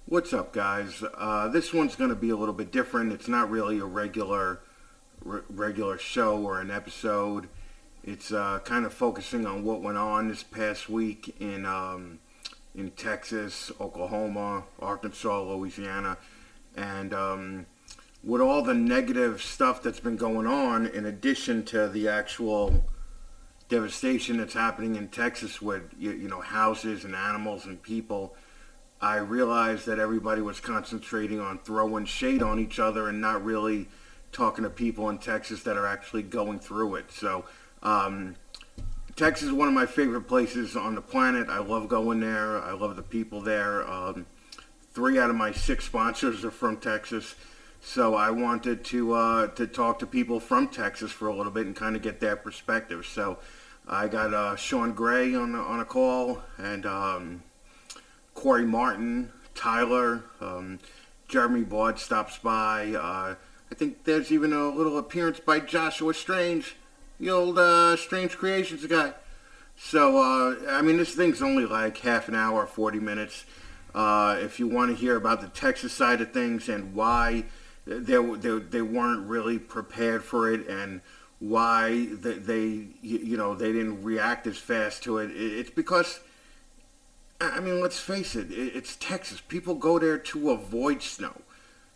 What's up, guys? This one's going to be a little bit different. It's not really a regular show or an episode. It's kind of focusing on what went on this past week in Texas, Oklahoma, Arkansas, Louisiana, and with all the negative stuff that's been going on, in addition to the actual devastation that's happening in Texas with houses and animals and people. I realized that everybody was concentrating on throwing shade on each other and not really talking to people in Texas that are actually going through it. So, Texas is one of my favorite places on the planet. I love going there. I love the people there. 3 out of my 6 sponsors are from Texas. So I wanted to talk to people from Texas for a little bit and kind of get their perspective. So I got Shawn Grey on a call, and Kori Martin, Tyler, Jeremy Baud stops by. I think there's even a little appearance by Joshua Strange, the old Strange Kreations guy. So, this thing's only like half an hour, 40 minutes. If you want to hear about the Texas side of things and why they weren't really prepared for it and why they didn't react as fast to it, it's because, let's face it, it's Texas. People go there to avoid snow.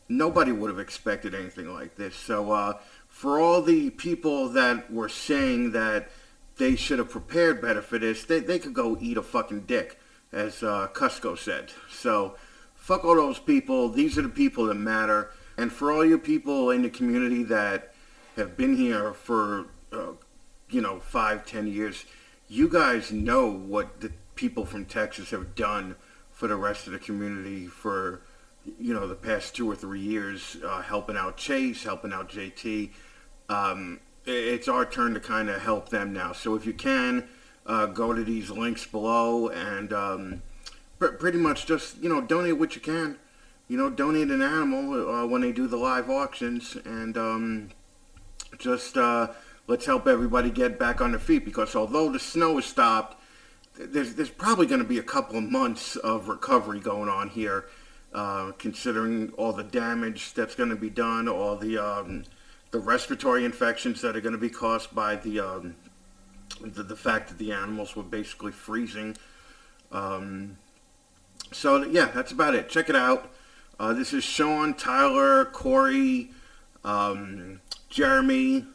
Nobody would have expected anything like this. So for all the people that were saying that they should have prepared better for this, they could go eat a fucking dick, as Cusco said. So fuck all those people. These are the people that matter. And for all you people in the community that have been here for, 5-10 years, you guys know what the people from Texas have done for the rest of the community for, the past 2 or 3 years, helping out Chase, helping out JT. It's our turn to kind of help them now. So if you can, go to these links below and pretty much just, donate what you can. Donate an animal when they do the live auctions, and let's help everybody get back on their feet, because although the snow is stopped, there's probably going to be a couple of months of recovery going on here, considering all the damage that's going to be done, all the respiratory infections that are going to be caused by the fact that the animals were basically freezing. So yeah, that's about it. Check it out. This is Shawn, Tyler, Kori, Jeremy.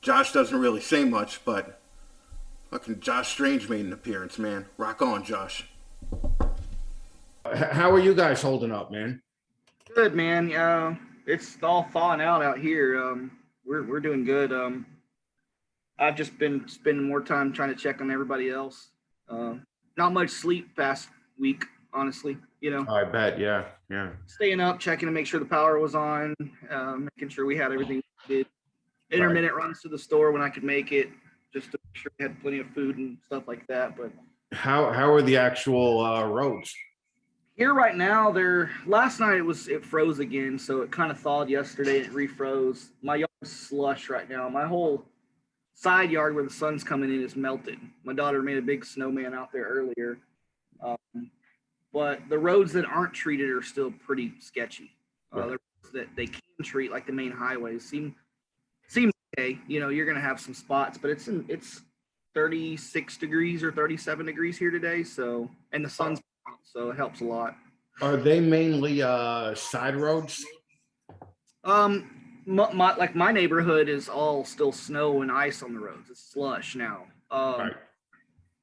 Josh doesn't really say much, but fucking Josh Strange made an appearance, man. Rock on, Josh. How are you guys holding up, man? Good, man. It's all thawing out here. We're doing good. I've just been spending more time trying to check on everybody else. Not much sleep past week, honestly. I bet, yeah. Staying up, checking to make sure the power was on, making sure we had everything we did. Intermittent runs to the store when I could make it, just to make sure we had plenty of food and stuff like that. But how are the actual roads? Here right now, last night it froze again, so it kind of thawed yesterday and it refroze. My yard is slush right now. My whole side yard where the sun's coming in is melted. My daughter made a big snowman out there earlier. But the roads that aren't treated are still pretty sketchy. The roads that they can treat, like the main highways, seems okay. You're going to have some spots, but it's 36 degrees or 37 degrees here today. So, and the sun's out, so it helps a lot. Are they mainly side roads? My neighborhood is all still snow and ice on the roads. It's slush now. Right.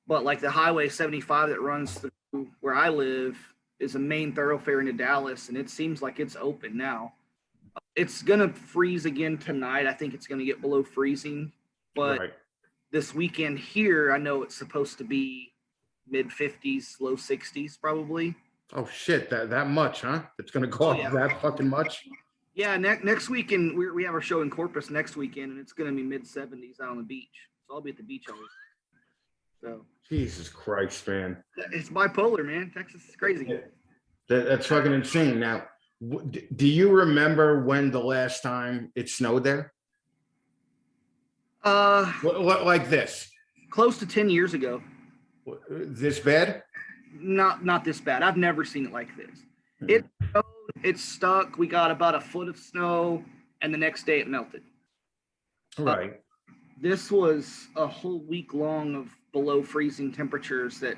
but like the Highway 75 that runs through where I live is a main thoroughfare into Dallas, and it seems like it's open now. It's gonna freeze again tonight. I think it's gonna get below freezing, but Right. this weekend here, I know it's supposed to be mid 50s, low 60s probably. Oh shit, that much, huh? It's gonna go Oh, up yeah. that fucking much? Yeah, next weekend we have our show in Corpus next weekend, and it's gonna be mid 70s out on the beach. So I'll be at the beach all week. So Jesus Christ, man. it's bipolar, man. Texas is crazy. That's fucking insane. Now, do you remember when the last time it snowed there? Like this? Close to 10 years ago. This bad? Not this bad. I've never seen it like this. It stuck. We got about a foot of snow, and the next day it melted. Right. This was a whole week long of below freezing temperatures that,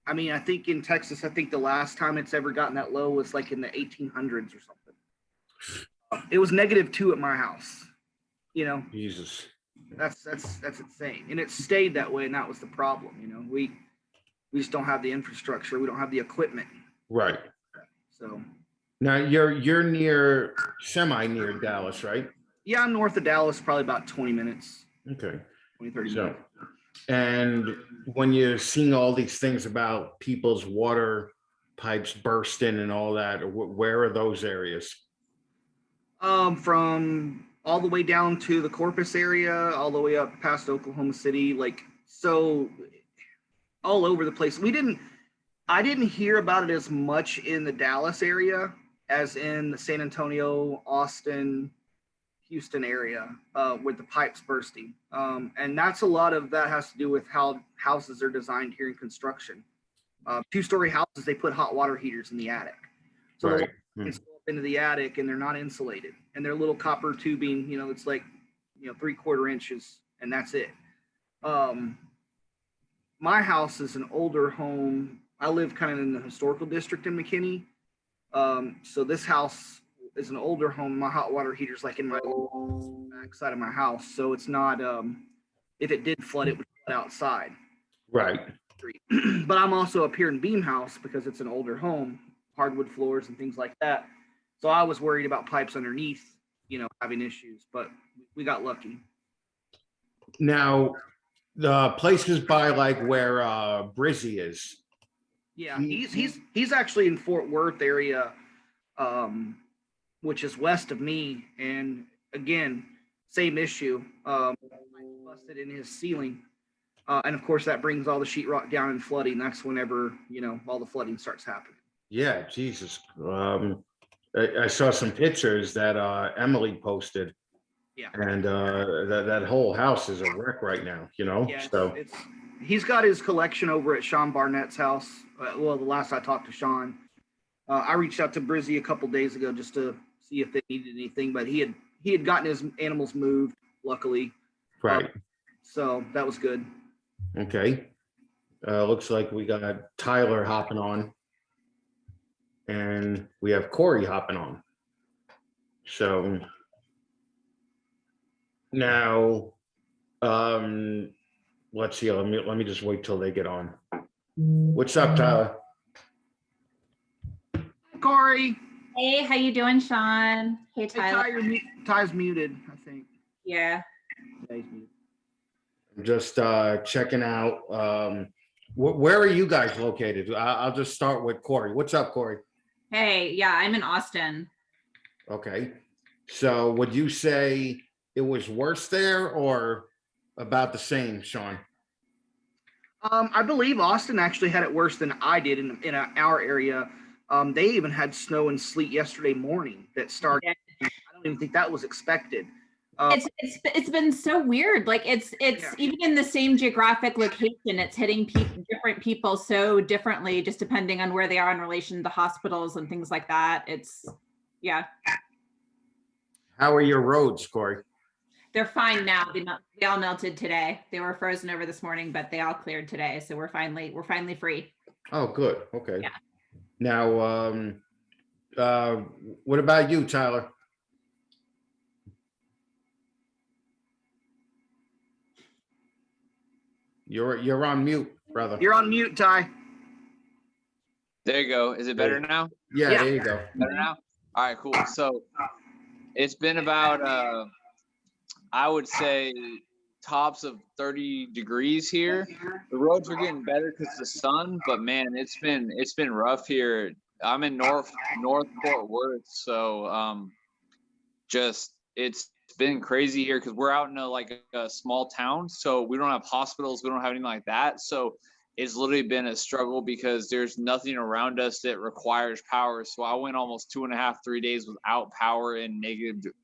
I mean, I think in Texas, I think the last time it's ever gotten that low was like in the 1800s or something. It was -2 at my house. You know, Jesus. that's insane. And it stayed that way, and that was the problem. You know, we just don't have the infrastructure. We don't have the equipment. Right. So Now you're near near Dallas, right? yeah, I'm north of Dallas, probably about 20 minutes, Okay. 20, 30 So, minutes. and when you're seeing all these things about people's water pipes bursting and all that, where are those areas? From all the way down to the Corpus area, all the way up past Oklahoma City, like, so all over the place. I didn't hear about it as much in the Dallas area as in the San Antonio, Austin, Houston area with the pipes bursting. And that's a lot of that has to do with how houses are designed here in construction. 2-story houses, they put hot water heaters in the attic. So Right. it's up into the attic, and they're not insulated. And they're little copper tubing, it's like, 3/4 inches, and that's it. My house is an older home. I live kind of in the historical district in McKinney. So this house is an older home. My hot water heater's like in my back side of my house. So it's not, if it did flood, it would flood outside. Right. But I'm also up here in Beam House because it's an older home, hardwood floors and things like that. So I was worried about pipes underneath, having issues, but we got lucky. Now, the places by like where Brizzy is. Yeah, he's actually in Fort Worth area, which is west of me. And again, same issue. Busted in his ceiling. And of course, that brings all the sheetrock down and flooding. That's whenever, all the flooding starts happening. Yeah, Jesus. I saw some pictures that Emily posted. Yeah. And that whole house is a wreck right now, Yeah, so he's got his collection over at Sean Barnett's house. Well, the last I talked to Sean, I reached out to Brizzy a couple days ago just to see if they needed anything, but he had gotten his animals moved, luckily. right. So that was good. Okay. Looks like we got Tyler hopping on. And we have Kori hopping on. So now let's see. Let me just wait till they get on. What's up, Tyler? Kori. Hey, how you doing, Sean? Hey, Tyler. Hey, Ty's muted, I think. Yeah. Yeah, he's muted. I'm just checking out. Where are you guys located? I'll just start with Kori. What's up, Kori? Hey, yeah, I'm in Austin. Okay. So would you say it was worse there or about the same, Sean? I believe Austin actually had it worse than I did in our area. They even had snow and sleet yesterday morning that started. Yeah. I don't even think that was expected. It's been so weird. Like it's Yeah. even in the same geographic location, it's hitting different people so differently, just depending on where they are in relation to hospitals and things like that. Yeah. How are your roads, Kori? They're fine now. They all melted today. They were frozen over this morning, but they all cleared today. So we're finally free. Oh, good. Okay. Yeah. Now, what about you, Tyler? You're on mute. brother. You're on mute, Ty. There you go. Is it better now? Yeah, Yeah. there you go. Better now? All right, cool. So it's been about, I would say, tops of 30 degrees here. The roads are getting better because of the sun, but man, it's been rough here. I'm in North Fort Worth, so just it's been crazy here because we're out in a small town, so we don't have hospitals, we don't have anything like that. So it's literally been a struggle because there's nothing around us that requires power. So I went almost 2.5, 3 days without power in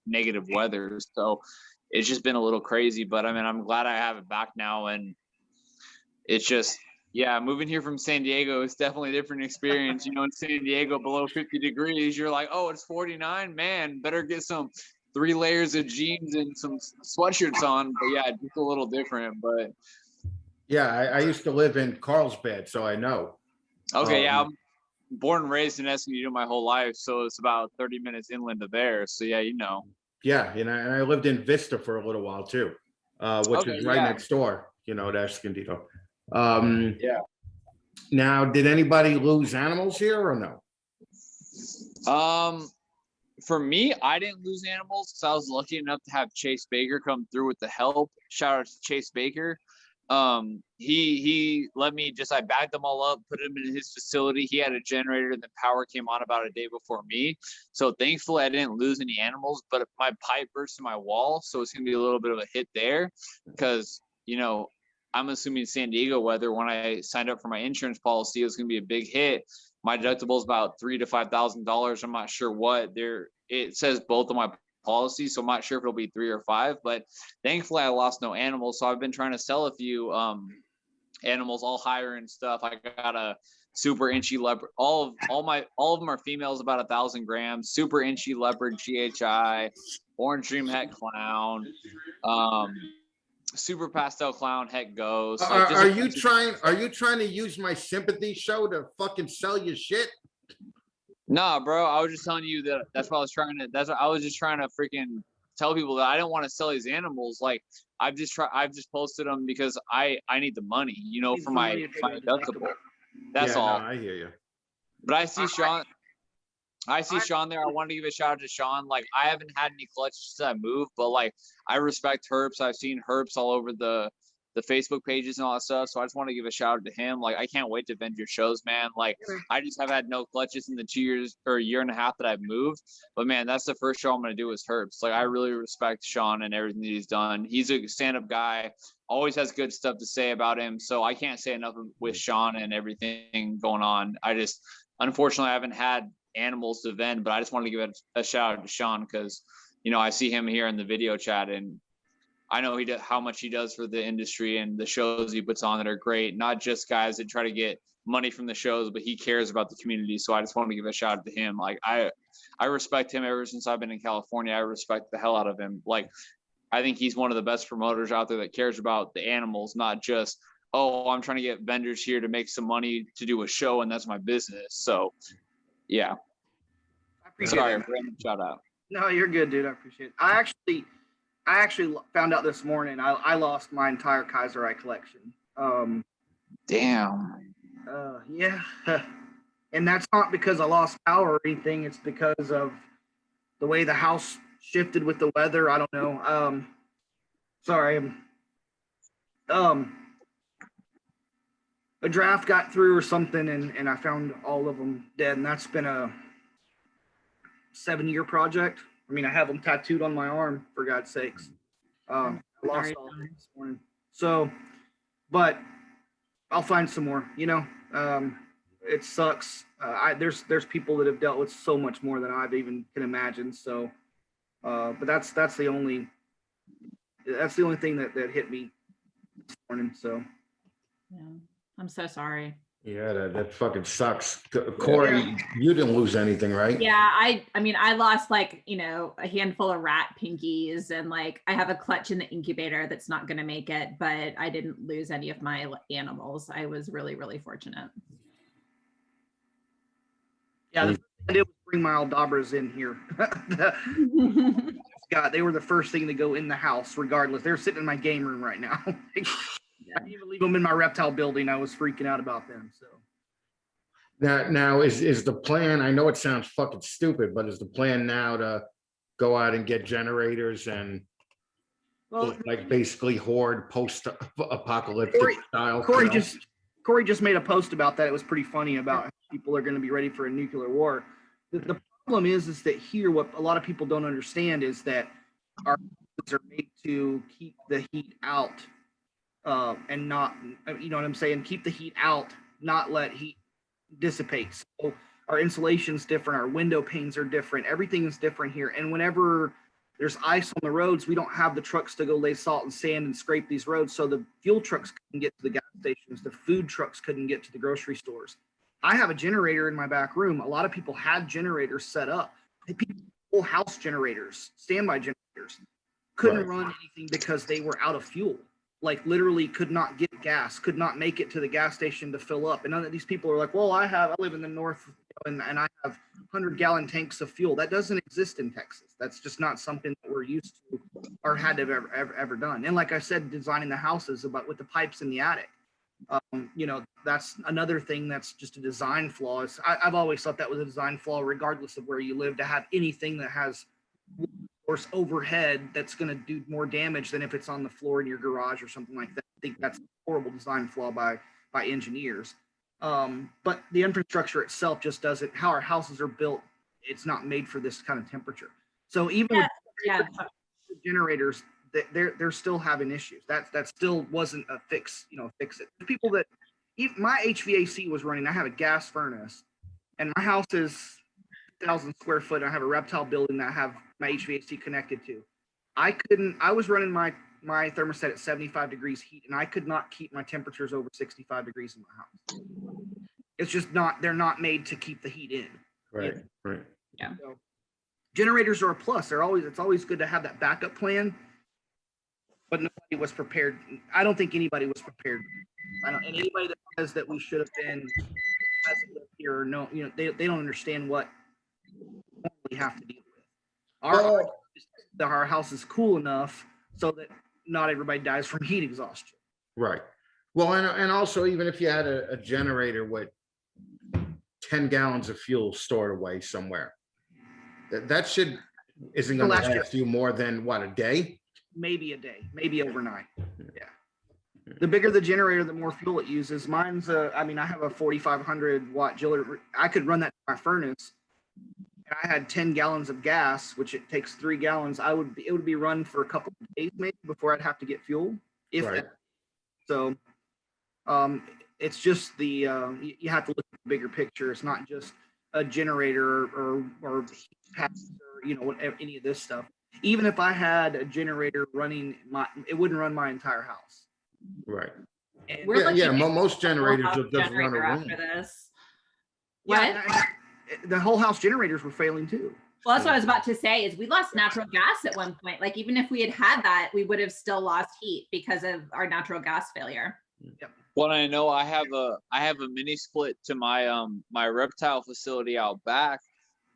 negative weather. So it's just been a little crazy, but I mean, I'm glad I have it back now. And it's just, yeah, moving here from San Diego is definitely a different experience. You know, in San Diego, below 50 degrees, you're like, oh, it's 49, man, better get some 3 layers of jeans and some sweatshirts on. But yeah, just a little different, but Yeah, I used to live in Carlsbad, so I know. okay, yeah, I'm born and raised in Escondido my whole life, so it's about 30 minutes inland of there. So yeah, you know. Yeah, and I lived in Vista for a little while too, which Okay, is right yeah. next door, to Escondido. Yeah. Now, did anybody lose animals here or no? For me, I didn't lose animals because I was lucky enough to have Chase Baker come through with the help. Shout out to Chase Baker. He let me I bagged them all up, put them in his facility. He had a generator and the power came on about a day before me. So thankfully I didn't lose any animals, but my pipe burst in my wall. So it's going to be a little bit of a hit there because, I'm assuming San Diego weather, when I signed up for my insurance policy, it was going to be a big hit. My deductible is about $3,000 to $5,000. I'm not sure what it says both of my policy, so I'm not sure if it'll be 3 or 5, but thankfully I lost no animals. So I've been trying to sell a few animals, all higher and stuff. I got a super inchy leopard. All of them are females, about 1,000 grams. Super inchy leopard GHI, orange dream het clown, super pastel clown het ghost. Are you trying to use my sympathy show to fucking sell your shit? Nah, bro. I was just telling you that's what I was trying to. That's what I was just trying to freaking tell people, that I don't want to sell these animals. Like I've just posted them because I need the money, for my deductible. That's all. No, I hear you. But I see Shawn. I see Shawn there. I wanted to give a shout out to Shawn. Like I haven't had any clutches since I moved, but like I respect herps. I've seen herps all over the Facebook pages and all that stuff. So I just want to give a shout out to him. Like, I can't wait to vend your shows, man. Like, I just have had no clutches in the 2 years or a year and a half that I've moved. But man, that's the first show I'm going to do is herps. Like, I really respect Shawn and everything that he's done. He's a stand-up guy, always has good stuff to say about him. So I can't say enough with Shawn and everything going on. Unfortunately, I haven't had animals to vend, but I just wanted to give a shout out to Shawn because, I see him here in the video chat and I know how much he does for the industry and the shows he puts on that are great. Not just guys that try to get money from the shows, but he cares about the community. So I just want to give a shout out to him. Like I respect him ever since I've been in California. I respect the hell out of him. Like I think he's one of the best promoters out there that cares about the animals, not just, oh, I'm trying to get vendors here to make some money to do a show and that's my business. So yeah. I appreciate Sorry, that. random shout out. No, you're good, dude. I appreciate it. I actually found out this morning I lost my entire Kaiserite collection. Damn. Yeah. And that's not because I lost power or anything. It's because of the way the house shifted with the weather. I don't know. Sorry. A draft got through or something and I found all of them dead. And that's been a 7-year project. I mean, I have them tattooed on my arm, for God's sakes. I lost all of them this morning. So, but I'll find some more, it sucks. There's people that have dealt with so much more than I've even can imagine. So, but that's the only thing that hit me this morning. So, Yeah, I'm so sorry. Yeah, that fucking sucks. Kori, you didn't lose anything, right? Yeah, I mean, I lost a handful of rat pinkies and I have a clutch in the incubator that's not going to make it, but I didn't lose any of my animals. I was really, really fortunate. Yeah, the first thing I did was bring my Aldabras in here. God, they were the first thing to go in the house, regardless. They're sitting in my game room right now. I didn't even leave them in my reptile building. I was freaking out about them. So Now is the plan, I know it sounds fucking stupid, but is the plan now to go out and get generators and well, like basically horde post-apocalyptic style? Kori just made a post about that. It was pretty funny about how people are going to be ready for a nuclear war. The problem is that here, what a lot of people don't understand is that our houses are made to keep the heat out, and not, you know what I'm saying, keep the heat out, not let heat dissipate. So our insulation's different, our window panes are different, everything is different here. And whenever there's ice on the roads, we don't have the trucks to go lay salt and sand and scrape these roads. So the fuel trucks couldn't get to the gas stations. The food trucks couldn't get to the grocery stores. I have a generator in my back room. A lot of people had generators set up. Whole house generators, standby generators, couldn't run anything because they were out of fuel. Like literally could not get gas, could not make it to the gas station to fill up. And none of these people are like, well, I live in the north and I have 100-gallon tanks of fuel. That doesn't exist in Texas. That's just not something that we're used to or had to have ever done. And like I said, designing the houses about with the pipes in the attic, you know, that's another thing that's just a design flaw. I've always thought that was a design flaw, regardless of where you live, to have anything that has force overhead that's going to do more damage than if it's on the floor in your garage or something like that. I think that's a horrible design flaw by engineers. But the infrastructure itself just doesn't, how our houses are built, it's not made for this kind of temperature. So even with generators, they're still having issues. That still wasn't a fix, you know, fix it. People that, even my HVAC was running, I have a gas furnace and my house is 1,000 square foot. I have a reptile building that I have my HVAC connected to. I was running my thermostat at 75 degrees heat and I could not keep my temperatures over 65 degrees in my house. It's just not, they're not made to keep the heat in. Right. Yeah. So, generators are a plus. It's always good to have that backup plan, but nobody was prepared. I don't think anybody was prepared. And anybody that says that we should have been here, no, you know, they don't understand what we have to deal with. Our house is cool enough so that not everybody dies from heat exhaustion. Right. Well, and also, even if you had a generator with 10 gallons of fuel stored away somewhere, that shit isn't going to last you more than, what, a day? Maybe a day, maybe overnight. Yeah. The bigger the generator, the more fuel it uses. Mine's I have a 4,500 watt chiller. I could run that to my furnace. And I had 10 gallons of gas, which it takes 3 gallons. It would be run for a couple of days maybe before I'd have to get fuel. So, it's just the you have to look at the bigger picture. It's not just a generator or you know, any of this stuff. Even if I had a generator running, it wouldn't run my entire house. Right. And most generators will just run a room. After this. Yeah, the whole house generators were failing too. Well, that's what I was about to say is we lost natural gas at one point. Like even if we had that, we would have still lost heat because of our natural gas failure. Yep. Well, I know I have a mini split to my my reptile facility out back,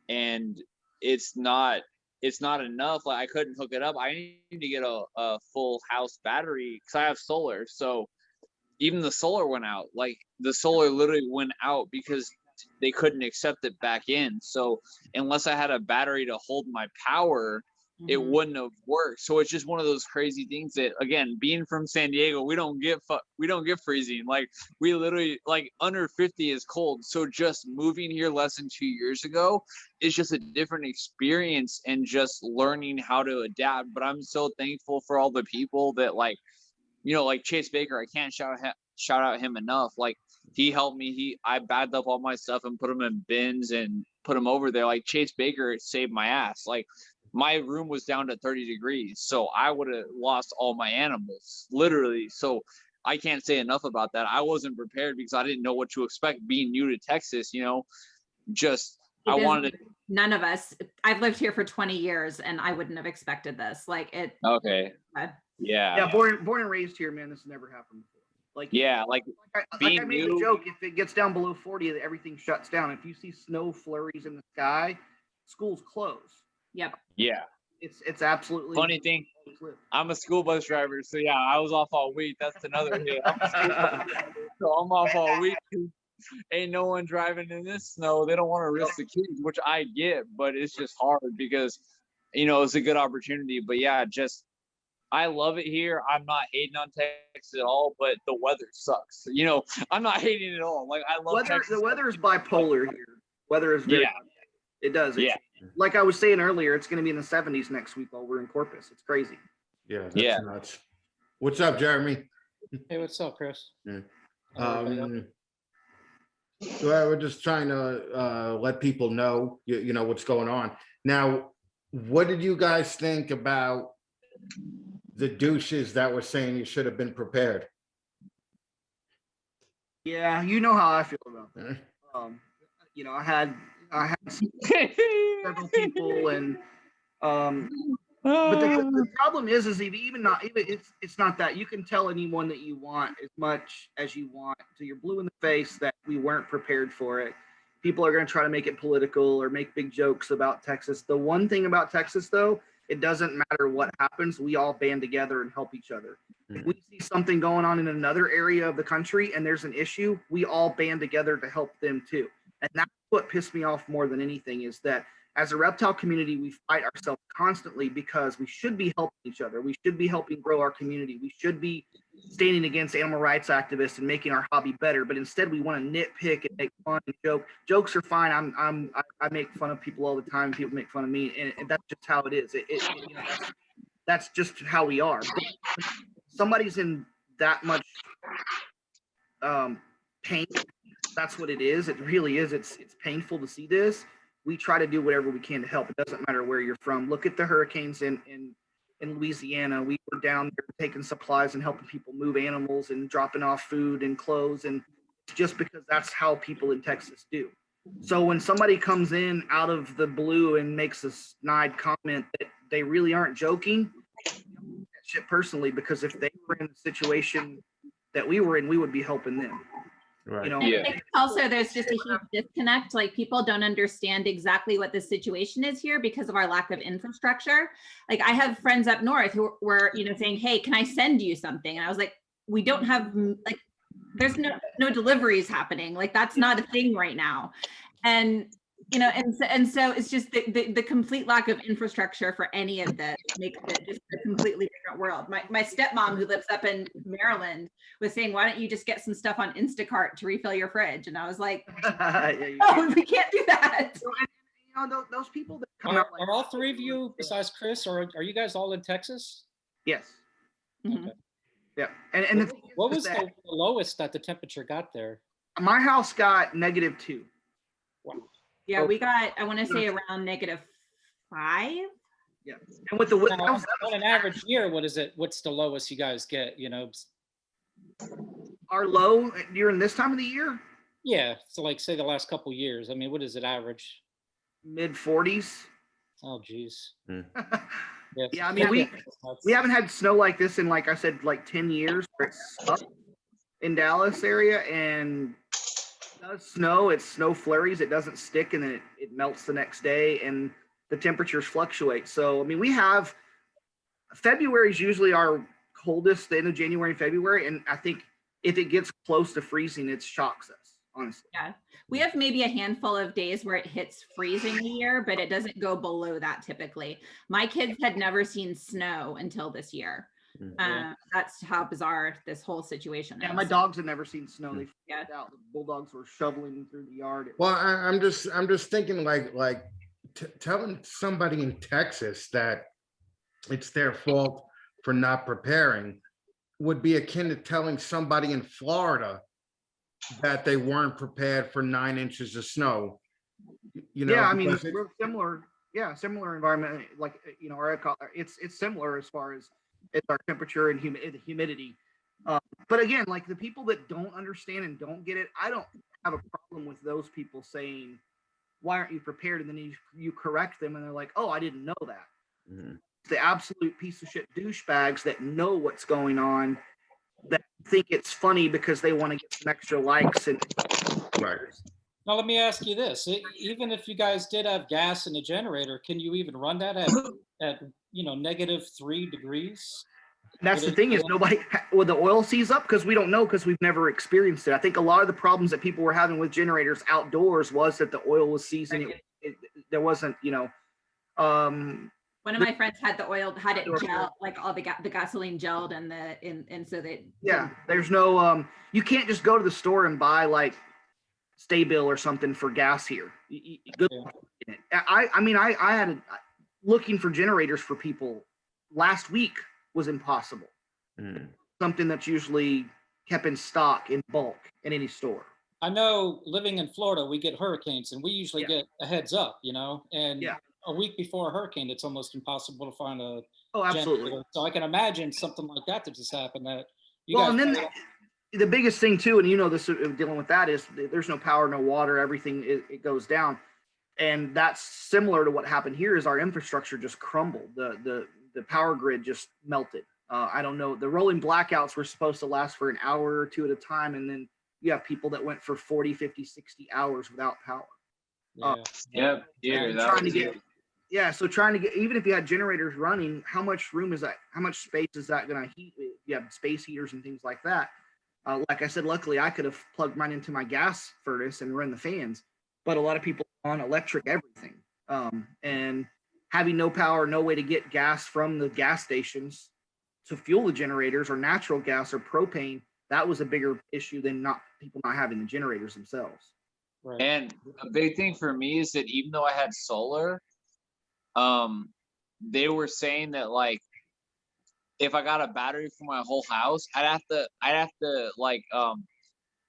and it's not enough. Like I couldn't hook it up. I need to get a full house battery because I have solar. So even the solar went out. Like the solar literally went out because they couldn't accept it back in. So unless I had a battery to hold my power, it wouldn't have worked. So it's just one of those crazy things that, again, being from San Diego, we don't get freezing. Like we literally, like under 50 is cold. So just moving here less than 2 years ago is just a different experience and just learning how to adapt. But I'm so thankful for all the people that, like, you know, like Chase Baker, I can't shout out him enough. Like he helped me. I bagged up all my stuff and put them in bins and put them over there. Like Chase Baker saved my ass. Like my room was down to 30 degrees. So I would have lost all my animals, literally. So I can't say enough about that. I wasn't prepared because I didn't know what to expect being new to Texas, you know, none of us, I've lived here for 20 years and I wouldn't have expected this. Like it. Okay. Yeah. Born and raised here, man. This has never happened before. Like I made the joke, if it gets down below 40, everything shuts down. If you see snow flurries in the sky, schools close. Yep. Yeah. It's absolutely Funny thing, I'm a school bus driver, so yeah, I was off all week. That's another hit. I'm a school bus driver, so I'm off all week. Ain't no one driving in this snow. They don't want to risk the kids, which I get, but it's just hard because, it's a good opportunity. But yeah, I love it here. I'm not hating on Texas at all, but the weather sucks. I'm not hating at all. Like, I love Texas. The weather is bipolar here. Weather is very, it does. Yeah. Like I was saying earlier, it's going to be in the 70s next week while we're in Corpus. It's crazy. Yeah, that's nuts. What's up, Jeremy? Hey, what's up, Chris? Yeah. We're just trying to let people know, what's going on. Now, what did you guys think about the douches that were saying you should have been prepared? Yeah, you know how I feel about that. I had several people, and but the problem is even it's not that. You can tell anyone that you want as much as you want till you're blue in the face that we weren't prepared for it. People are going to try to make it political or make big jokes about Texas. The one thing about Texas, though, it doesn't matter what happens. We all band together and help each other. If we see something going on in another area of the country and there's an issue, we all band together to help them too. And that's what pissed me off more than anything, is that as a reptile community, we fight ourselves constantly because we should be helping each other. We should be helping grow our community. We should be standing against animal rights activists and making our hobby better. But instead, we want to nitpick and make fun and joke. Jokes are fine. I make fun of people all the time. People make fun of me, and that's just how it is. That's just how we are. But somebody's in that much pain. That's what it is. It really is. It's painful to see this. We try to do whatever we can to help. It doesn't matter where you're from. Look at the hurricanes in Louisiana. We were down there taking supplies and helping people move animals and dropping off food and clothes. And just because that's how people in Texas do. So when somebody comes in out of the blue and makes a snide comment that they really aren't joking, shit personally, because if they were in the situation that we were in, we would be helping them. Right. I think also there's just a huge disconnect. Like, people don't understand exactly what the situation is here because of our lack of infrastructure. Like, I have friends up north who were, saying, hey, can I send you something? And I was like, we don't have, like, there's no deliveries happening. Like, that's not a thing right now. And so it's just the complete lack of infrastructure for any of this makes it just a completely different world. My stepmom, who lives up in Maryland, was saying, why don't you just get some stuff on Instacart to refill your fridge? And I was like, oh, we can't do that. Those people that come out are all three of you, besides Chris, or are you guys all in Texas? Yes. Mm-hmm. Okay. Yeah. And what was the lowest that the temperature got there? My house got -2. Wow. Yeah, we got, I want to say, around -5. Yeah. And with the on an average year, what's the lowest you guys get, Our low during this time of the year? Yeah, so like, say the last couple years. I mean, what is it average? Mid-40s. Oh, geez. Yeah, I mean, we haven't had snow like this in, like I said, like 10 years where it's up in Dallas area, and it does snow. It's snow flurries. It doesn't stick, and then it melts the next day, and the temperatures fluctuate. So, I mean, February is usually our coldest, the end of January and February, and I think if it gets close to freezing, it shocks us, honestly. Yeah, we have maybe a handful of days where it hits freezing a year, but it doesn't go below that typically. My kids had never seen snow until this year. That's how bizarre this whole situation is. Yeah, my dogs had never seen snow. They freaked out. The bulldogs were shoveling through the yard. Well, I'm just thinking like telling somebody in Texas that it's their fault for not preparing would be akin to telling somebody in Florida that they weren't prepared for 9 inches of snow. Yeah, I mean, we're similar. Yeah, similar environment. Like, it's similar as far as it's our temperature and humidity. But again, like, the people that don't understand and don't get it, I don't have a problem with those people saying, why aren't you prepared? And then you correct them and they're like, oh, I didn't know that. Mm-hmm. The absolute piece of shit douchebags that know what's going on, that think it's funny because they want to get some extra likes and right. Now, let me ask you this. Even if you guys did have gas in the generator, can you even run that at -3 degrees? That's the thing is would the oil seize up? Because we don't know, because we've never experienced it. I think a lot of the problems that people were having with generators outdoors was that the oil was seizing. There wasn't, One of my friends had it gel, like all the gasoline gelled and so that. Yeah, there's no, you can't just go to the store and buy like Stay-Bill or something for gas here. Good. Yeah. I had looking for generators for people last week was impossible. Something that's usually kept in stock in bulk in any store. I know living in Florida, we get hurricanes and we usually get a heads up, and a week before a hurricane, it's almost impossible to find a absolutely generator. So I can imagine something like that just happened that and then the biggest thing too, and this dealing with that is there's no power, no water, everything it goes down. And that's similar to what happened here is our infrastructure just crumbled. The power grid just melted. I don't know. The rolling blackouts were supposed to last for an hour or two at a time. And then you have people that went for 40, 50, 60 hours without power. So trying to get, even if you had generators running, how much room is that? How much space is that going to heat? You have space heaters and things like that. Like I said, luckily I could have plugged mine into my gas furnace and run the fans, but a lot of people on electric everything. And having no power, no way to get gas from the gas stations to fuel the generators, or natural gas or propane, that was a bigger issue than people not having the generators themselves. Right. And a big thing for me is that even though I had solar, they were saying that like if I got a battery for my whole house, I'd have to like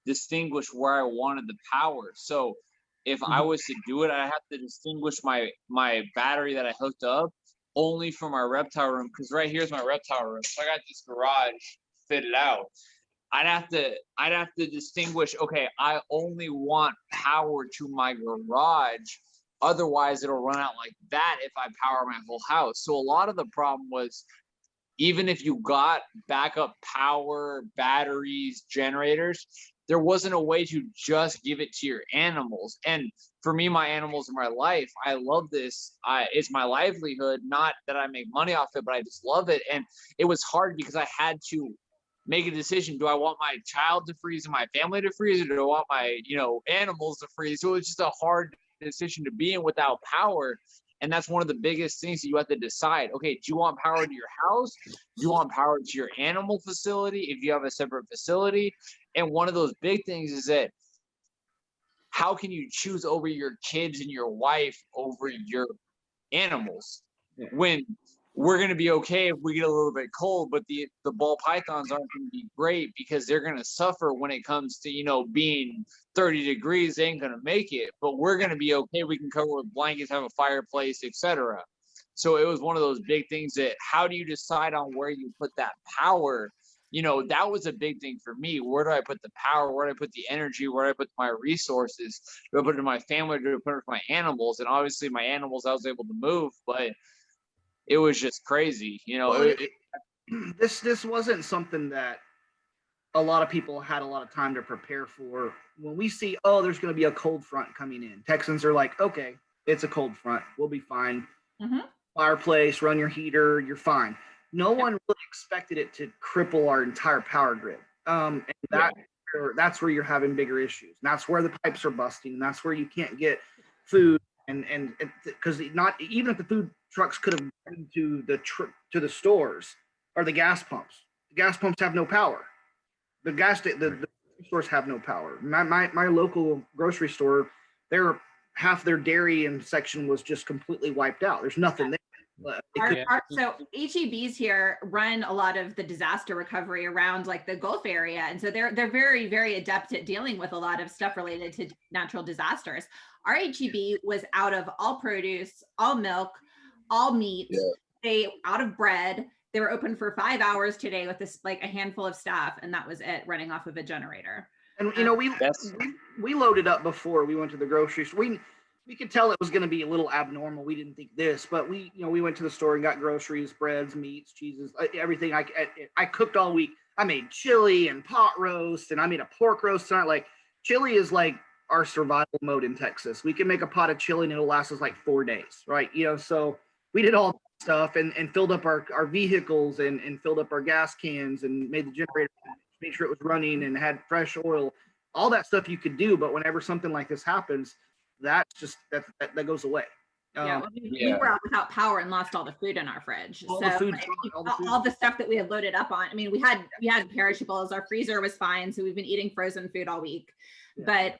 distinguish where I wanted the power. So if I was to do it, I have to distinguish my battery that I hooked up only from my reptile room, because right here's my reptile room. So I got this garage fitted out. I'd have to distinguish, okay, I only want power to my garage. Otherwise, it'll run out like that if I power my whole house. So a lot of the problem was, even if you got backup power, batteries, generators, there wasn't a way to just give it to your animals. And for me, my animals are my life. I love this. It's my livelihood. Not that I make money off it, but I just love it. And it was hard because I had to make a decision. Do I want my child to freeze and my family to freeze, or do I want my, animals to freeze? So it was just a hard decision to be in without power. And that's one of the biggest things that you have to decide. Okay, do you want power to your house? Do you want power to your animal facility if you have a separate facility? And one of those big things is that how can you choose over your kids and your wife over your animals when we're going to be okay if we get a little bit cold, but the ball pythons aren't going to be great because they're going to suffer when it comes to, being 30 degrees. They ain't going to make it, but we're going to be okay. We can cover with blankets, have a fireplace, etc. So it was one of those big things that how do you decide on where you put that power? That was a big thing for me. Where do I put the power? Where do I put the energy? Where do I put my resources? Do I put it in my family? Do I put it in my animals? And obviously my animals, I was able to move, but it was just crazy. This wasn't something that a lot of people had a lot of time to prepare for. When we see, there's going to be a cold front coming in, Texans are like, okay, it's a cold front. We'll be fine. Fireplace, run your heater, you're fine. No one really expected it to cripple our entire power grid. And that's where you're having bigger issues. And that's where the pipes are busting. And that's where you can't get food. And because not even if the food trucks could have gone to the stores or the gas pumps have no power. The stores have no power. My local grocery store, half their dairy and section was just completely wiped out. There's nothing there. So HEBs here run a lot of the disaster recovery around like the Gulf area. And so they're very, very adept at dealing with a lot of stuff related to natural disasters. Our HEB was out of all produce, all milk, all meat, out of bread. They were open for 5 hours today with this like a handful of staff, and that was it, running off of a generator. And we loaded up before we went to the grocery store. We could tell it was going to be a little abnormal. We didn't think this, but we went to the store and got groceries, breads, meats, cheeses, everything. I cooked all week. I made chili and pot roast, and I made a pork roast tonight. Like chili is like our survival mode in Texas. We can make a pot of chili and it'll last us like 4 days, right? You know, so we did all that stuff and filled up our vehicles and filled up our gas cans and made the generator, made sure it was running and had fresh oil, all that stuff you could do. But whenever something like this happens, that's just, that goes away. Yeah, we were out without power and lost all the food in our fridge. All So the food, all the stuff that we had loaded up on. I mean, we had perishables. Our freezer was fine, so we've been eating frozen food all week. But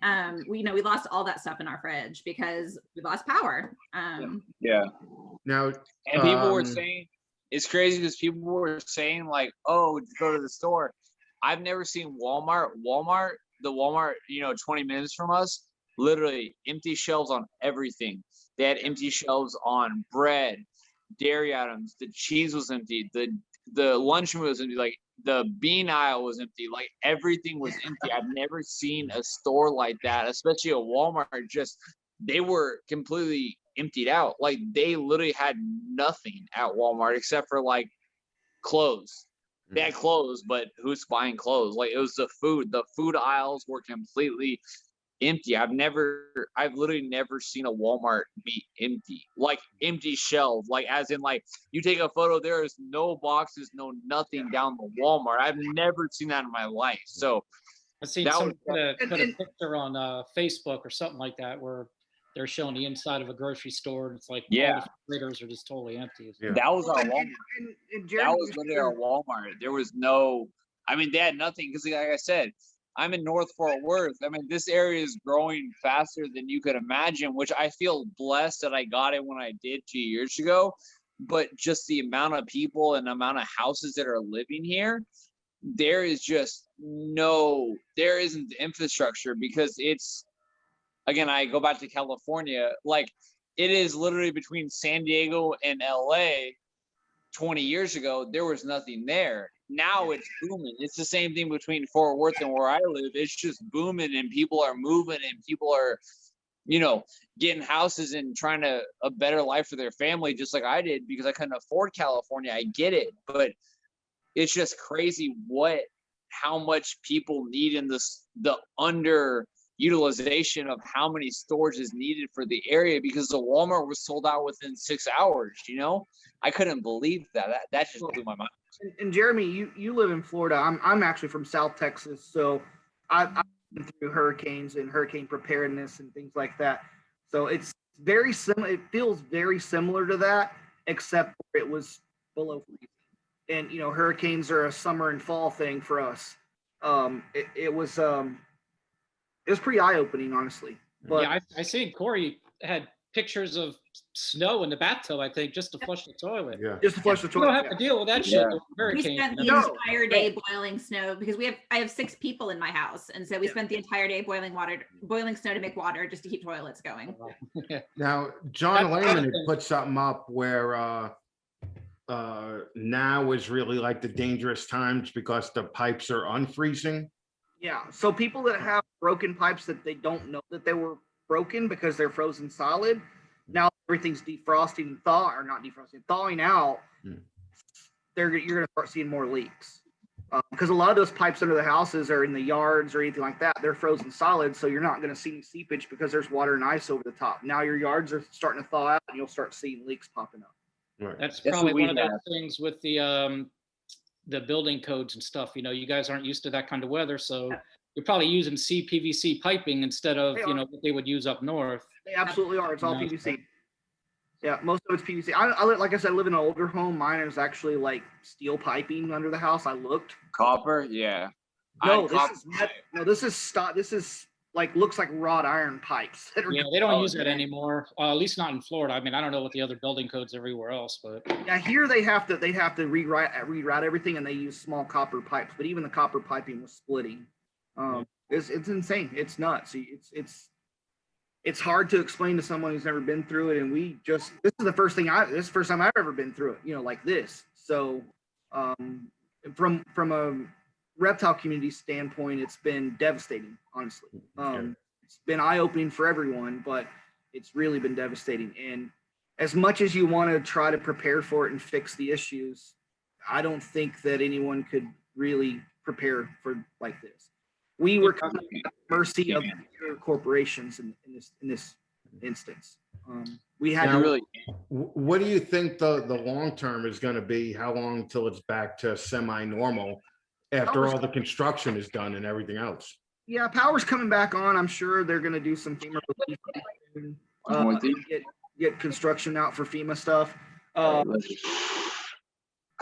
we lost all that stuff in our fridge because we lost power. Now, and people were saying it's crazy because people were saying like, "Oh, go to the store." I've never seen Walmart, the Walmart, 20 minutes from us, literally empty shelves on everything. They had empty shelves on bread, dairy items. The cheese was empty. The lunchroom was empty. Like the bean aisle was empty. Like everything was empty. I've never seen a store like that, especially a Walmart. Just they were completely emptied out. Like they literally had nothing at Walmart except for like clothes. They had clothes, but who's buying clothes? Like it was the food. The food aisles were completely empty. I've literally never seen a Walmart be empty, like empty shelves, like as in like you take a photo, there is no boxes, no nothing down the Walmart. I've never seen that in my life. So I've seen someone put a picture on Facebook or something like that where they're showing the inside of a grocery store and it's like all the refrigerators are just totally empty. That was our Walmart. That was literally our Walmart. There was no, I mean, they had nothing because like I said, I'm in North Fort Worth. I mean, this area is growing faster than you could imagine, which I feel blessed that I got it when I did 2 years ago. But just the amount of people and the amount of houses that are living here, there isn't the infrastructure because it's, again, I go back to California, like it is literally between San Diego and LA 20 years ago, there was nothing there. Now it's booming. It's the same thing between Fort Worth and where I live. It's just booming and people are moving and people are, getting houses and trying to a better life for their family, just like I did because I couldn't afford California. I get it, but it's just crazy how much people need in the underutilization of how many storage is needed for the area because the Walmart was sold out within 6 hours. I couldn't believe that. That just blew my mind. And Jeremy, you live in Florida. I'm actually from South Texas, so I've been through hurricanes and hurricane preparedness and things like that. So it's very similar. It feels very similar to that, except it was below freezing. And hurricanes are a summer and fall thing for us. It was pretty eye opening, honestly. But yeah, I seen Kori had pictures of snow in the bathtub, I think, just to flush the toilet. Yeah. Just to flush the toilet. You don't have to deal with that shit. We spent the entire day boiling snow because I have 6 people in my house, and so we spent the entire day boiling snow to make water just to keep toilets going. Now, John Layman had put something up where now is really like the dangerous times because the pipes are unfreezing. Yeah. So people that have broken pipes that they don't know that they were broken because they're frozen solid. Now everything's defrosting and thawing out. You're going to start seeing more leaks because a lot of those pipes under the houses are in the yards or anything like that. They're frozen solid, so you're not going to see any seepage because there's water and ice over the top. Now your yards are starting to thaw out, and you'll start seeing leaks popping up. Right. That's probably one of those things with the building codes and stuff. You guys aren't used to that kind of weather, so you're probably using CPVC piping instead of what they would use up north. They absolutely are. It's all PVC. Yeah, most of it's PVC. Like I said, I live in an older home. Mine is actually like steel piping under the house. I looked. Copper, yeah. No, this is like looks like wrought iron pipes. Yeah, they don't use that anymore. At least not in Florida. I mean, I don't know what the other building codes everywhere else, but yeah, here they have to reroute everything, and they use small copper pipes. But even the copper piping was splitting. It's insane. It's nuts. It's hard to explain to someone who's never been through it. And this is the first time I've ever been through it, like this. So, from a reptile community standpoint, it's been devastating, honestly. It's been eye-opening for everyone, but it's really been devastating. And as much as you want to try to prepare for it and fix the issues, I don't think that anyone could really prepare for like this. we were kind of at the mercy of corporations in this instance. We had Now, to really, What do you think the long term is going to be? How long till it's back to semi-normal after all the construction is done and everything else? Yeah, power's coming back on. I'm sure they're going to do some FEMA relief soon, I'm with you. get construction out for FEMA stuff.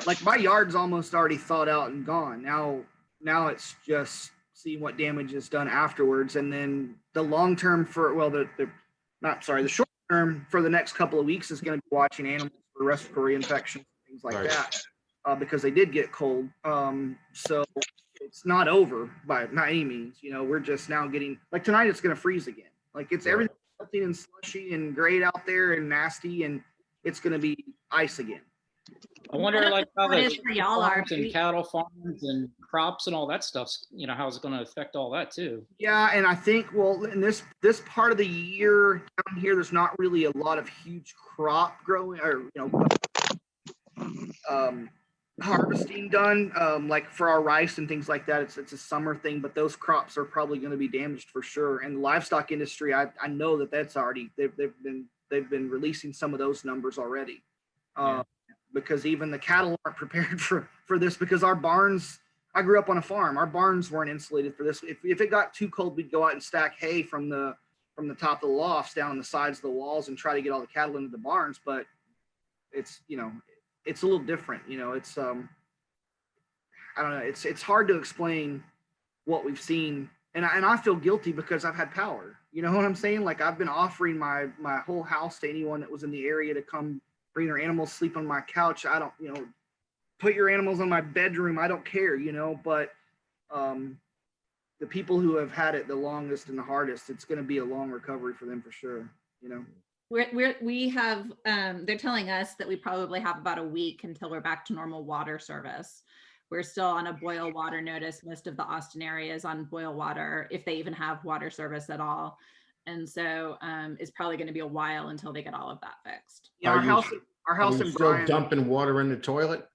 Like my yard's almost already thawed out and gone. Now it's just seeing what damage is done afterwards, and then the long term the short term for the next couple of weeks is going to be watching animals for respiratory infections, things like that, because they did get cold. So it's not over by any means. You know, we're just now getting, like tonight it's going to freeze again. Like it's everything melting and slushy and great out there and nasty, and it's going to be ice again. I wonder, like, how What the is for y'all are farms and cattle farms and crops and all that stuff, you know, how it's going to affect all that too. Yeah, and I think, well, in this part of the year down here, there's not really a lot of huge crop growing or harvesting done. Like for our rice and things like that, it's a summer thing, but those crops are probably going to be damaged for sure. And the livestock industry, I know that's already they've been releasing some of those numbers already. Because even the cattle aren't prepared for this, because our barns, I grew up on a farm, our barns weren't insulated for this. If it got too cold, we'd go out and stack hay from the top of the lofts down on the sides of the walls and try to get all the cattle into the barns. But it's, you know, it's a little different, you know, it's, I don't know. It's hard to explain what we've seen. And I feel guilty because I've had power, you know what I'm saying? Like I've been offering my whole house to anyone that was in the area to come bring their animals, sleep on my couch. I don't, you know, put your animals in my bedroom. I don't care, you know, but the people who have had it the longest and the hardest, it's going to be a long recovery for them for sure, you know. We have, they're telling us that we probably have about a week until we're back to normal water service. We're still on a boil water notice. Most of the Austin area is on boil water, if they even have water service at all. And so it's probably going to be a while until they get all of that fixed. Yeah, our house in still Bryan, dumping water in the toilet?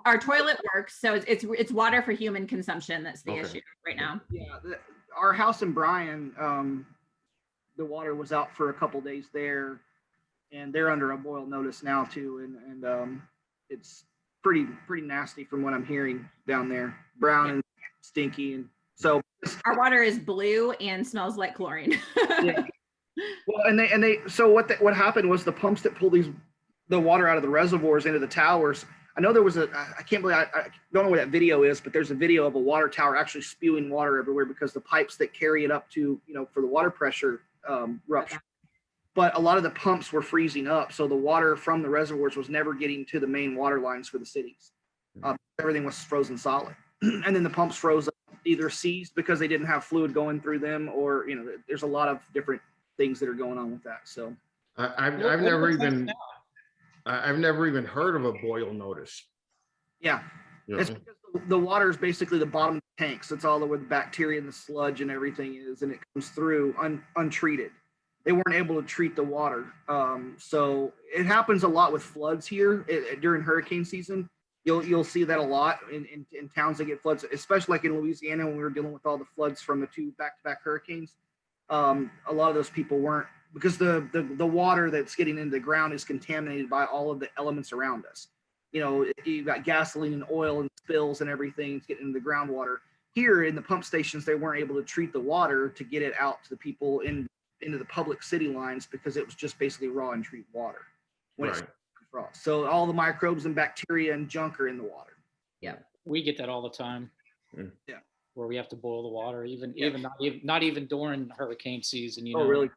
Our toilet works, so it's water for human consumption that's the issue right now. Yeah, our house in Bryan, the water was out for a couple days there, and they're under a boil notice now too, and it's pretty nasty from what I'm hearing down there, brown and stinky, and so our water is blue and smells like chlorine. Yeah. Well, and they so what happened was the pumps that pull the water out of the reservoirs into the towers. I know there was I can't believe I don't know what that video is, but there's a video of a water tower actually spewing water everywhere because the pipes that carry it up to, you know, for the water pressure rupture. But a lot of the pumps were freezing up, so the water from the reservoirs was never getting to the main water lines for the cities. Everything was frozen solid, and then the pumps froze up, either seized because they didn't have fluid going through them, or, you know, there's a lot of different things that are going on with that. So I've never even heard of a boil notice. yeah, it's because the water is basically the bottom of the tanks. That's all where the bacteria and the sludge and everything is, and it comes through untreated. They weren't able to treat the water, so it happens a lot with floods here during hurricane season. You'll see that a lot in towns that get floods, especially like in Louisiana when we were dealing with all the floods from the 2 back-to-back hurricanes. A lot of those people weren't, because the water that's getting into the ground is contaminated by all of the elements around us. You know, you've got gasoline and oil and spills and everything. It's getting into the groundwater. Here in the pump stations, they weren't able to treat the water to get it out to the people into the public city lines, because it was just basically raw and treated water. So all the microbes and bacteria and junk are in the water. Yeah, We get that all the time. Yeah. Where we have to boil the water, even not even during hurricane season, you know. Oh, really?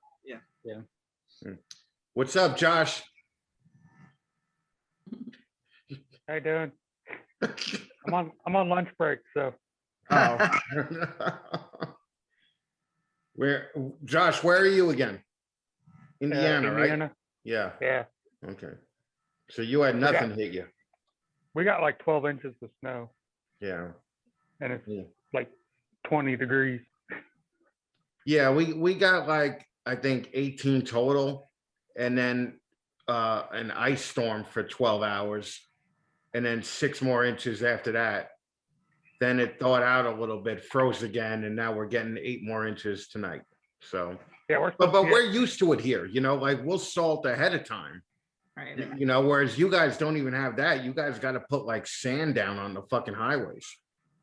Yeah. What's up, Josh? How you doing? I'm on lunch break, so. Oh. Josh, where are you again? Indiana, right? Indiana. Yeah. Yeah, Okay. So you had nothing hit you. we got like 12 inches of snow, Yeah. and it's Yeah. like 20 degrees. Yeah, we got like, I think 18 total, and then an ice storm for 12 hours, and then 6 more inches after that then it thawed out a little bit, froze again, and now we're getting 8 more inches tonight. So, Yeah, we're but supposed to we're get, used to it here, you know, like we'll salt ahead of time, Right. you know, whereas you guys don't even have that. You guys got to put like sand down on the fucking highways.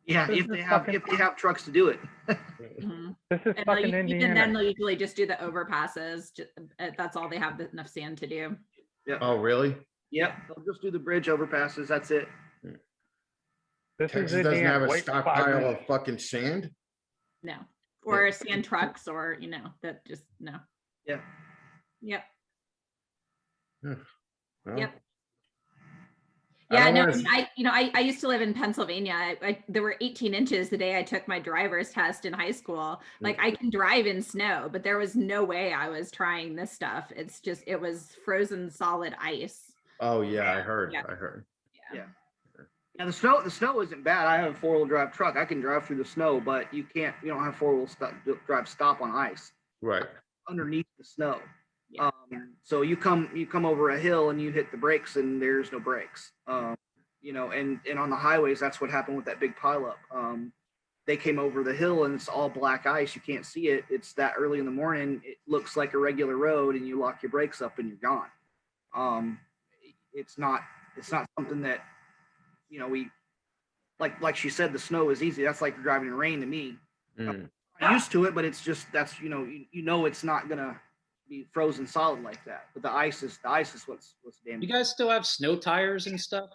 Yeah, This if is they have fucking- trucks to do it. Mhm. this is And fucking even then, Indiana. they'll usually just do the overpasses. That's all they have enough sand to do. Yep. Oh, really? Yep. They'll just do the bridge overpasses. That's it. This is Texas doesn't Indiana. have a Wait 5 stockpile minutes. of fucking sand? No, or sand trucks, or that just no. Yeah. Yep. Well, Yep. I Yeah, don't no, wanna- I used to live in Pennsylvania. There were 18 inches the day I took my driver's test in high school. Like I can drive in snow, but there was no way I was trying this stuff. It's just, it was frozen solid ice. Oh, yeah, I heard. Yeah. I heard. Yeah. Now the snow isn't bad. I have a 4-wheel drive truck. I can drive through the snow, but you don't have 4-wheel drive stop on ice Right. underneath the snow. Yeah. So you come over a hill and you hit the brakes and there's no brakes. You know, and on the highways, that's what happened with that big pileup. They came over the hill and it's all black ice. You can't see it. It's that early in the morning. It looks like a regular road, and you lock your brakes up and you're gone. It's not something that, you know, we like she said, the snow is easy. That's like driving in rain to me. Mm. I'm used to it, but it's just, that's, you know, it's not gonna be frozen solid like that. But the ice is what's damaging. You guys still have snow tires and stuff?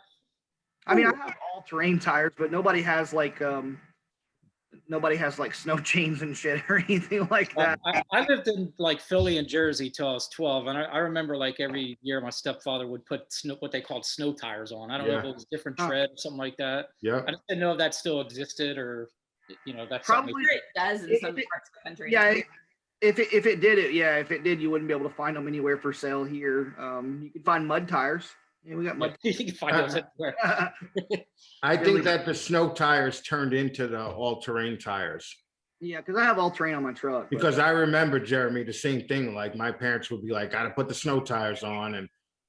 I mean, I have all-terrain tires, but nobody has like snow chains and shit or anything like that. I lived in like Philly and Jersey till I was 12, and I remember like every year my stepfather would put what they called snow tires on. I don't know if it was different tread or something like that. Yeah. I just didn't know if that still existed, or that's Probably something. Sure it does in some parts of the country. Yeah, if it did, you wouldn't be able to find them anywhere for sale here. You can find mud tires. Yeah, we got mud. You can find those everywhere. I think that the snow tires turned into the all-terrain tires. Yeah, because I have all-terrain on my truck. but- Because I remember, Jeremy, the same thing. Like my parents would be like, "Got to put the snow tires on," and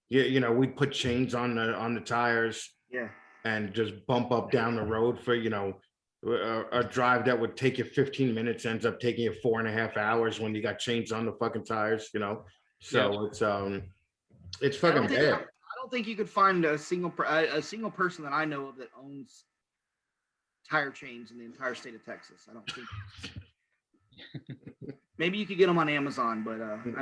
you know, we'd put chains on the tires yeah. and just bump up down the road for a drive that would take you 15 minutes ends up taking you 4.5 hours when you got chains on the fucking tires. So it's fucking bad. I don't think you could find a single person that I know of that owns tire chains in the entire state of Texas. I don't think. Maybe you could get them on Amazon, but I don't think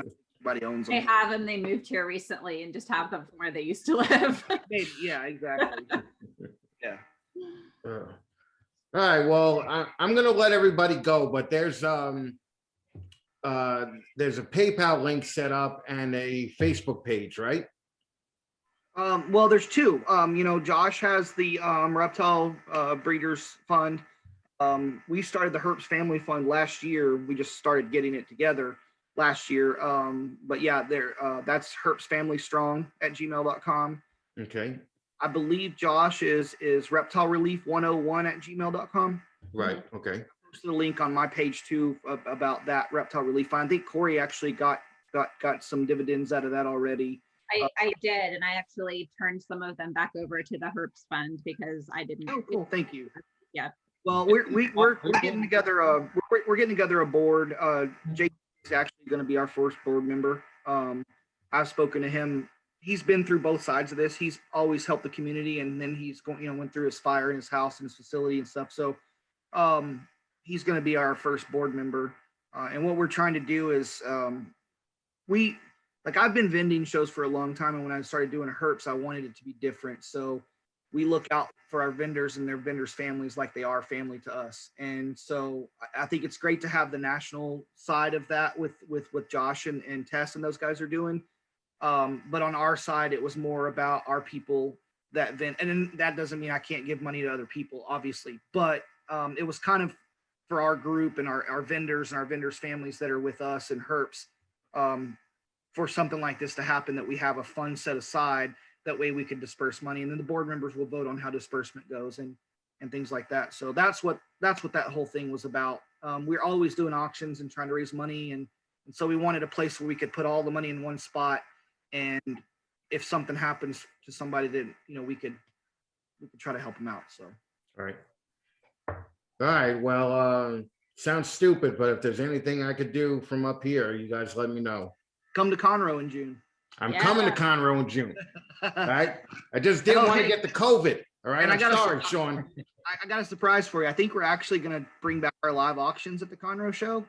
anybody owns them. They have them. They moved here recently and just have them from where they used to live. Maybe, yeah, exactly. Yeah. All right. Well, I'm gonna let everybody go, but there's a PayPal link set up and a Facebook page, right? Well, there's two. Josh has the Reptile Breeders Fund. We started the Herps Family Fund last year. We just started getting it together last year. But yeah, that's herpsfamilystrong at gmail.com. Okay. I believe Josh is reptile relief 101 at gmail.com. Right. Okay. I posted a link on my page too about that reptile relief fund. I think Kori actually got some dividends out of that already. I did, and I actually turned some of them back over to the Herps Fund because I didn't. Oh, cool. Thank you. Yeah. Well, we're getting together. We're getting together a board. Jake is actually going to be our first board member. I've spoken to him. He's been through both sides of this. He's always helped the community, and then he's went through his fire in his house and his facility and stuff. So, he's going to be our first board member. And what we're trying to do is, I've been vending shows for a long time, and when I started doing herps, I wanted it to be different. So we look out for our vendors and their vendors' families like they are family to us. And so I think it's great to have the national side of that with Josh and Tess and those guys are doing. But on our side, it was more about our people that vend. And then that doesn't mean I can't give money to other people, obviously. But it was kind of for our group and our vendors and our vendors' families that are with us and herps. For something like this to happen, that we have a fund set aside, that way we could disperse money, and then the board members will vote on how disbursement goes and things like that. So that's what that whole thing was about. We're always doing auctions and trying to raise money, and so we wanted a place where we could put all the money in one spot, and if something happens to somebody, that we could try to help them out. So All right. All right, well, sounds stupid, but if there's anything I could do from up here, you guys let me know. Come to Conroe in June. I'm Yeah. coming to Conroe in June. All right. I just didn't Oh, want to hey. get the COVID. All right. And I I'm gotta- sorry, Sean. I got a surprise for you. I think we're actually gonna bring back our live auctions at the Conroe show.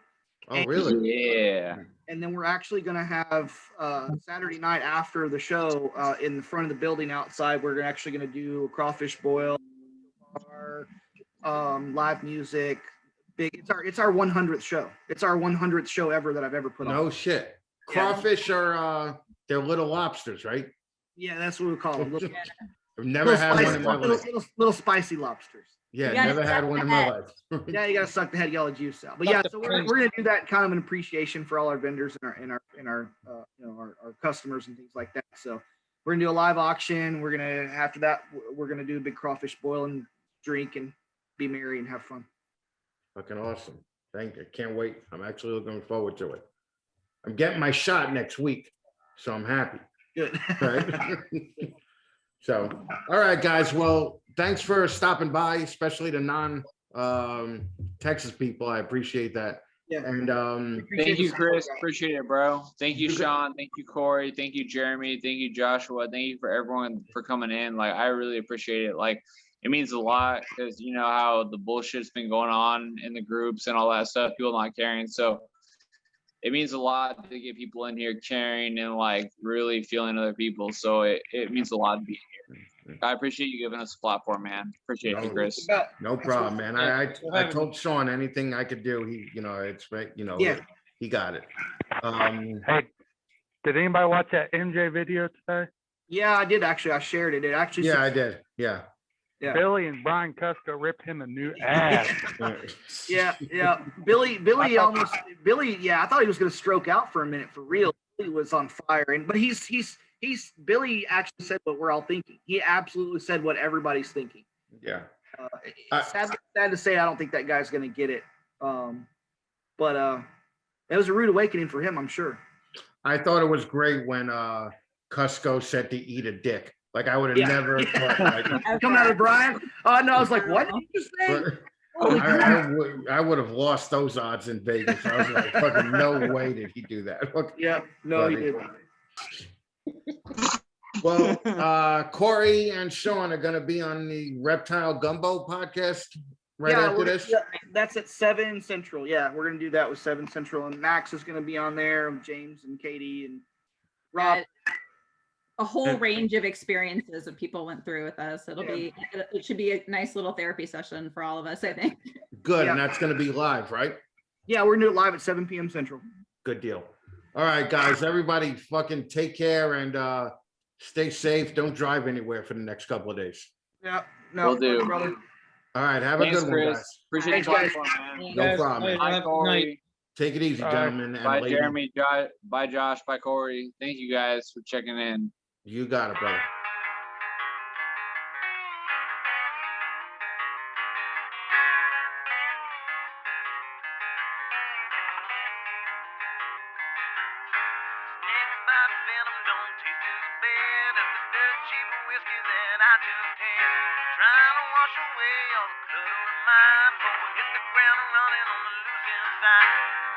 Oh, really? Yeah. And then we're actually going to have Saturday night after the show in the front of the building outside. We're actually going to do a crawfish boil, live music. Big. It's our 100th show. It's our 100th show ever that I've ever put on. No shit. Crawfish are they're little lobsters, right? Yeah, that's what we call them. Little, I've never had one in my life. little spicy lobsters. Yeah, You gotta never had suck one the in my head. life. Yeah, you got to suck the head, yellow juice out. But Suck yeah, the so we're brains. gonna do that kind of an appreciation for all our vendors and our our customers and things like that. So we're gonna do a live auction. We're gonna after that we're gonna do a big crawfish boil and drink and be merry and have fun. Fucking awesome. Thank you. Can't wait. I'm actually looking forward to it. I'm getting my shot next week, so I'm happy. Good. Right? So, all right, guys. Well, thanks for stopping by, especially the non-Texas people. I appreciate that. Yeah. And Thank you, Chris. Appreciate it, bro. Thank you, Sean. Thank you, Corey. Thank you, Jeremy. Thank you, Joshua. Thank you for everyone for coming in. Like, I really appreciate it. Like, it means a lot because you know how the bullshit's been going on in the groups and all that stuff, people not caring. So it means a lot to get people in here caring and like really feeling other people. So it means a lot to be here. I appreciate you giving us a platform, man. Appreciate you, Chris. no problem, man. I told Sean anything I could do. He, it's right. Yeah. He got it. Hey, did anybody watch that MJ video today? Yeah, I did actually. I shared it. It actually. Yeah, I did. Yeah. Yeah. Billy and Brian Cusco ripped him a new ass. Yeah. Billy almost. Yeah, I thought he was going to stroke out for a minute for real. Billy was on fire, but Billy actually said what we're all thinking. He absolutely said what everybody's thinking. Yeah. Sad to say, I don't think that guy's going to get it. But it was a rude awakening for him, I'm sure. I thought it was great when Cusco said to eat a dick. Like I would have never thought. Like, coming out of Brian. Oh no, I was like, what did you just say? I would have lost those odds in Vegas. I was like, fucking no way did he do that. Look, yeah, no, he didn't. Well, Kori and Sean are going to be on the Reptile Gumbo podcast after this. Yeah, that's at 7 Central. Yeah, we're going to do that with 7 Central. And Max is going to be on there, and James and Katie and Rob. A whole range of experiences that people went through with us. It should be a nice little therapy session for all of us, I think. Good, and that's going to be live, right? Yeah, we're going to do it live at 7 p.m. Central. Good deal. All right, guys, everybody fucking take care and stay safe. Don't drive anywhere for the next couple of days. Yeah, no, Will do. brother. All right, have Thanks, a good Chris. one, guys. Appreciate the Thanks, platform, man. No problem. Bye, Corey. Take it easy, gentlemen. And Bye, ladies. Jeremy. Bye, Josh. Bye, Corey. Thank you guys for checking in. You got it, brother. Trying to wash away all the clutter of mine before we hit the ground running on the losing side.